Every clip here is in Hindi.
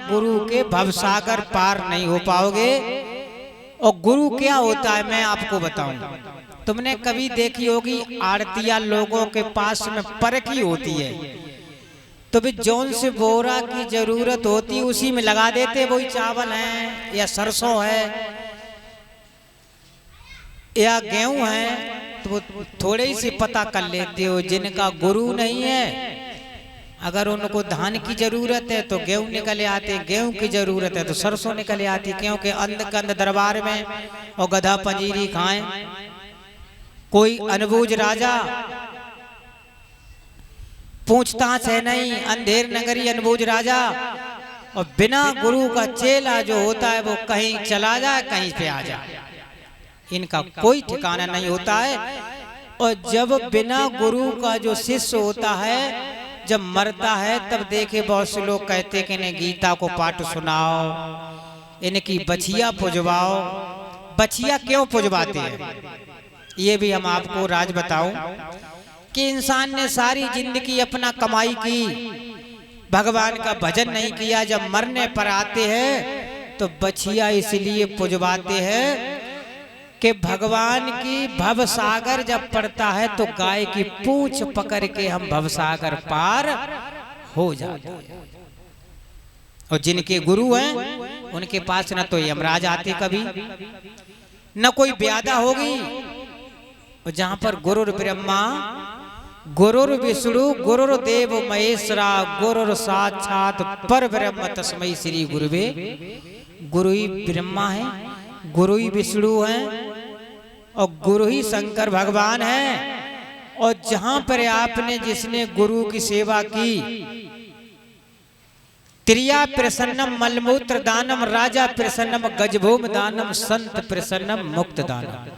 गुरु के भवसागर पार नहीं हो पाओगे। और गुरु क्या होता है मैं आपको बताऊं। तुमने कभी देखी होगी आड़तिया लोगों के पास में परखी होती है, तो भी जौन से बोरा की जरूरत होती उसी में लगा देते, वही चावल है या सरसों है या गेहूं है, तो वो थोड़े ही से पता कर लेते हो। जिनका गुरु नहीं है, अगर उनको धान की जरूरत है तो गेहूं निकले आते, गेहूं की जरूरत है तो सरसों निकले आती, क्योंकि अंध कंध दरबार में और गधा पंजीरी खाएं। कोई अनबूझ राजा पूछताछ है नहीं, अंधेर नगरी अनबूझ राजा। और बिना गुरु का चेला जो होता है वो कहीं चला जाए कहीं पे आ जाए, इनका कोई ठिकाना नहीं होता है। और जब बिना गुरु का जो शिष्य होता है जब मरता है, तब देखे बहुत से लोग कहते कि इन्हें गीता को पाठ सुनाओ, इनकी बछिया पुजवाओ। बछिया क्यों पुजवाते हैं ये भी हम आपको राज बताऊं कि इंसान ने सारी जिंदगी अपना कमाई की, भगवान का भजन नहीं किया। जब मरने पर आते हैं तो बछिया इसलिए पुजवाते हैं कि भगवान की भवसागर जब पड़ता है तो गाय की पूंछ पकड़ के हम भवसागर पार हो जाते हैं। और जिनके गुरु हैं उनके पास न तो यमराज आते कभी, न कोई ब्यादा होगी। और जहां पर गुरुर ब्रह्मा गुरुर विष्णु गुरुर्देव महेश्वरा गुरुर साक्षात पर ब्रह्म तस्मै श्री गुरुवे। गुरु ही ब्रह्मा है, गुरु ही विष्णु है और गुरु ही शंकर भगवान है। और जहां पर आपने जिसने गुरु की सेवा की, त्रिया प्रसन्नम मलमूत्र दानम राजा प्रसन्नम गजभूम दानम संत प्रसन्नम मुक्त दानम।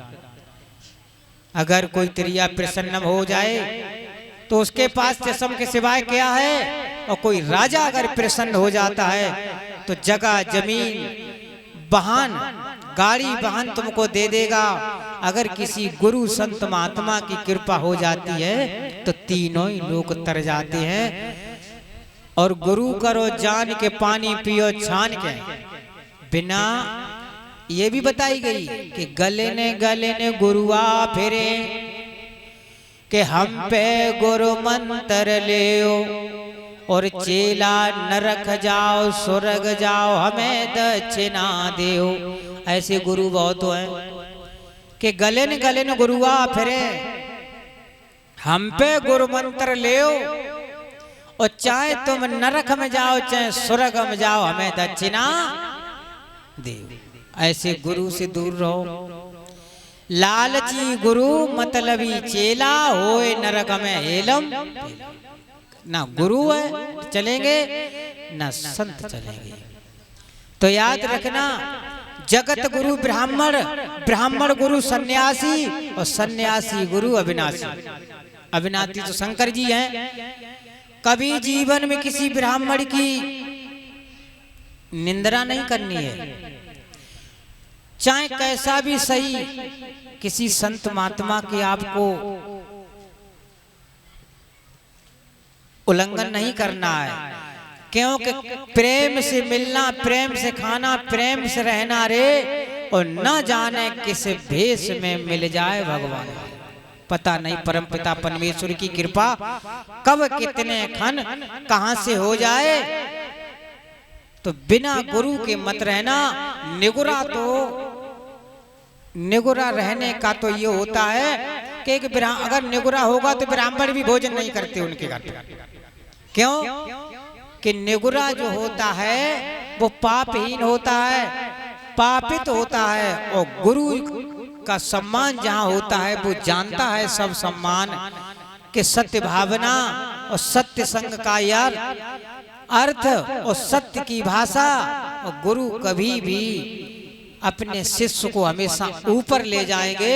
अगर कोई त्रिया प्रसन्नम हो जाए तो उसके पास चशम के सिवाय क्या है। और कोई राजा अगर प्रसन्न हो जाता है तो जगह जमीन वाहन गाड़ी वाहन तुमको दे देगा। अगर किसी गुरु संत महात्मा की कृपा हो जाती है तो तीनों ही लोग तर जाते हैं। और गुरु करो जान के पानी पियो छान के। बिना ये भी बताई गई कि गले ने गुरुआ फिरे, कि हम पे गुरु मंत्र लेओ और चेला नरक जाओ स्वर्ग जाओ हमें दक्षिणा देओ। ऐसे गुरु बहुत हैं कि गले ने गुरुआ फिरे, हम पे गुरु मंत्र लेओ और चाहे तुम नरक में जाओ चाहे स्वर्ग में जाओ हमें दक्षिणा देओ। ऐसे गुरु से दूर रहो। लालची गुरु मतलबी चेला होए नरक में हेलम। ना गुरु है चलेंगे ना संत चलेंगे। तो याद रखना, जगत गुरु ब्राह्मण, ब्राह्मण गुरु सन्यासी और सन्यासी गुरु अविनाशी। अविनाशी तो शंकर जी हैं। कभी जीवन में किसी ब्राह्मण की निंदा नहीं करनी है, चाहे कैसा भी सही। किसी संत महात्मा के आपको उल्लंघन नहीं करना है, क्योंकि प्रेम से मिलना, प्रेम से खाना, प्रेम से रहना रे। और न जाने किस भेष में मिल जाए भगवान, पता नहीं परमपिता परमेश्वर की कृपा कब कितने खन कहां से हो जाए। तो बिना गुरु के मत रहना। निगुरा रहने का तो ये होता है कि अगर निगुरा होगा तो ब्राह्मण भी भोजन नहीं करते उनके घर पे। क्यों कि निगुरा जो होता है वो पापहीन होता है, पापित होता है। और गुरु का सम्मान जहां होता है वो जानता है सब सम्मान के सत्य भावना और सत्य संग का यार अर्थ और सत्य की भाषा। और गुरु कभी भी अपने शिष्य को हमेशा ऊपर ले जाएंगे,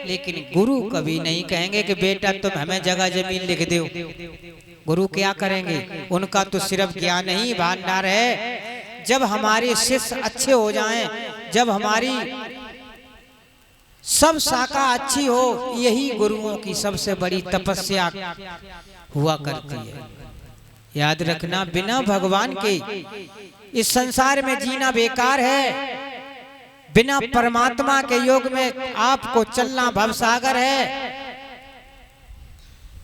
लेकिन गुरु कभी नहीं कहेंगे कि बेटा तुम हमें जगह जमीन लिख दो। गुरु क्या करेंगे, उनका तो सिर्फ ज्ञान ही भंडार है। जब हमारे शिष्य अच्छे हो जाएं, जब हमारी सब शाखा अच्छी हो, यही गुरुओं की सबसे बड़ी तपस्या हुआ करती है। याद रखना, बिना भगवान के इस संसार में जीना बेकार है। बिना परमात्मा के योग में आपको चलना भवसागर है।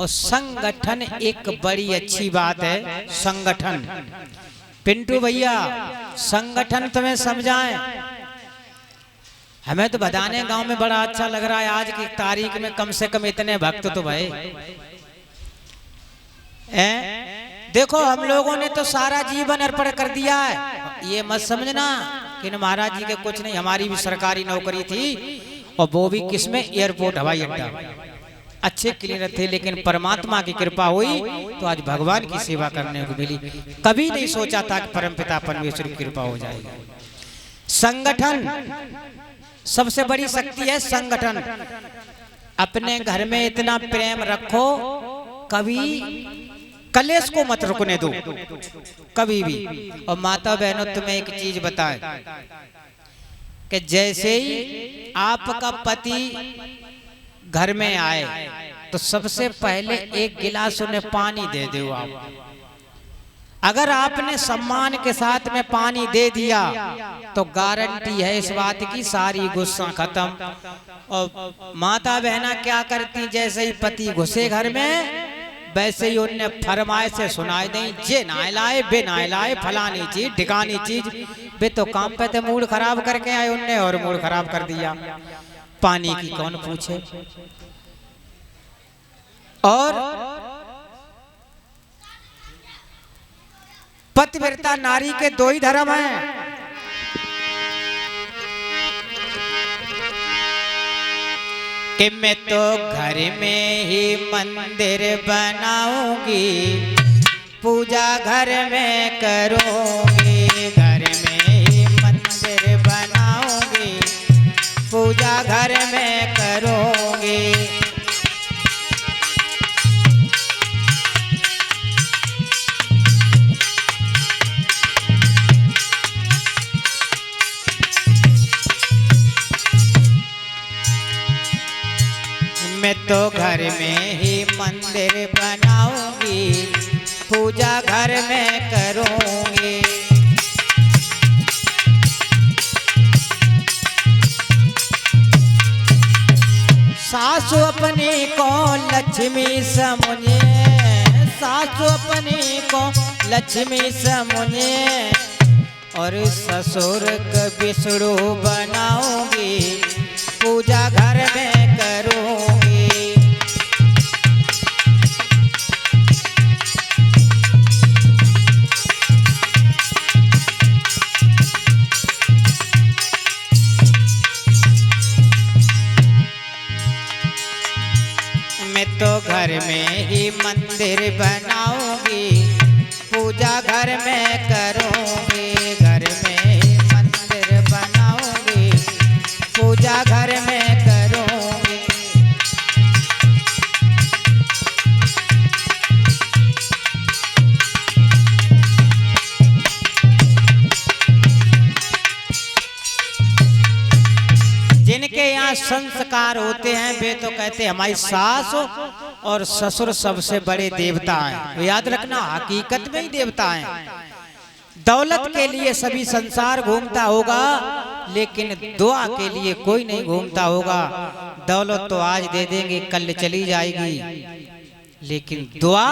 और संगठन एक बड़ी अच्छी बात है। संगठन, पिंटू भैया संगठन तुम्हें समझाएं। हमें तो बताने गांव में बड़ा अच्छा लग रहा है। आज की तारीख में कम से कम इतने भक्त तो भाई देखो, हम लोगों ने तो सारा जीवन अर्पण कर दिया है। ये मत समझना कि महाराज जी के कुछ नहीं, हमारी भी सरकारी नौकरी थी और वो भी किसमें, एयरपोर्ट, हवाई अड्डा, अच्छे क्लीनर थे। लेकिन परमात्मा की कृपा हुई तो आज भगवान की सेवा करने को मिली। कभी नहीं सोचा था कि परमपिता परमेश्वर की कृपा हो जाएगी। संगठन सबसे बड़ी शक्ति है। संगठन, अपने घर में इतना प्रेम रखो, कभी कलेश को मत रुकने दो कभी भी। और माता बहनों तुम्हें एक चीज बताएं कि जैसे ही आपका पति घर में आए तो सबसे पहले एक गिलास उन्हें पानी दे दो आप। अगर आपने सम्मान के साथ में पानी दे दिया तो गारंटी है इस बात की, सारी गुस्सा खत्म। और माता बहना क्या करती, जैसे ही पति घुसे घर में वैसे ही उन्हें फरमाए से सुनाई दें, जे ना लाए बे ना लाए, फलानी चीज ढिकानी चीज। बे तो काम पे थे, मूड खराब करके आए उनने और मूड खराब कर दिया। पानी की कौन पूछे। और पतिव्रता नारी के दो ही धर्म हैं। कि मैं तो घर में ही मंदिर बनाऊंगी, पूजा घर में करूंगी। घर में ही मंदिर बनाऊंगी, पूजा घर में करूंगी। मैं तो घर में ही मंदिर बनाऊंगी, पूजा घर में करूंगी। सासु अपनी को लक्ष्मी समझे, सासु अपनी को लक्ष्मी समझे। और ससुर का विष्णु बनाऊंगी, पूजा घर में करूंगी। मैं तो घर में ही मंदिर बनाऊंगी, पूजा घर में करूंगी। घर में ही मंदिर बनाऊंगी, पूजा घर में करूंगी। जिनके यहाँ संस्कार होते हैं वे तो कहते हैं हमारी सास और ससुर सबसे बड़े देवता हैं। याद रखना, हकीकत में ही देवता हैं। दौलत के लिए सभी संसार घूमता होगा, लेकिन दुआ के लिए कोई नहीं घूमता होगा। दौलत तो आज दे देंगे, कल चली जाएगी, लेकिन दुआ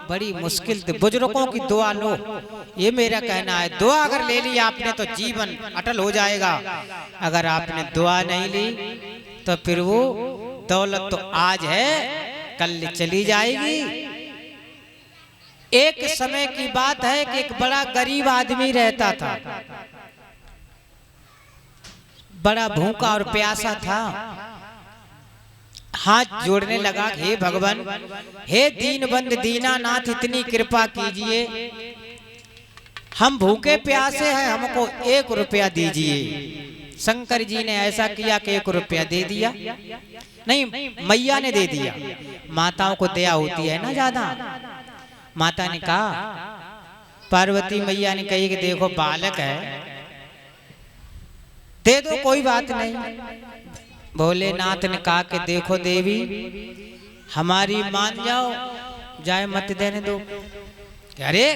बड़ी मुश्किल थी। बुजुर्गों की दुआ लो, ये मेरा कहना है। दुआ अगर ले ली आपने तो जीवन अटल हो जाएगा। अगर आपने दुआ नहीं ली तो फिर वो दौलत तो आज है, कल चली जाएगी। एक समय की बात है कि एक बड़ा गरीब आदमी रहता था, बड़ा भूखा और प्यासा था। हाथ जोड़ने लगा, हे भगवान, हे दीनबंद दीनानाथ, इतनी कृपा कीजिए, हम भूखे प्यासे हैं, हमको 1 रुपया दीजिए। शंकर जी ने ऐसा किया कि 1 रुपया दे दिया। नहीं, मैया ने दे दिया। माताओं को दया होती है ना ज्यादा। माता ने कहा, पार्वती मैया ने कही कि देखो बालक है, दे दो, कोई बात नहीं। भोलेनाथ ने कहा कि देखो देवी, हमारी मान जाओ, जाए मत देने दो। अरे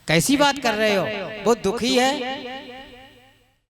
कैसी बात कर रहे हो, वो दुखी है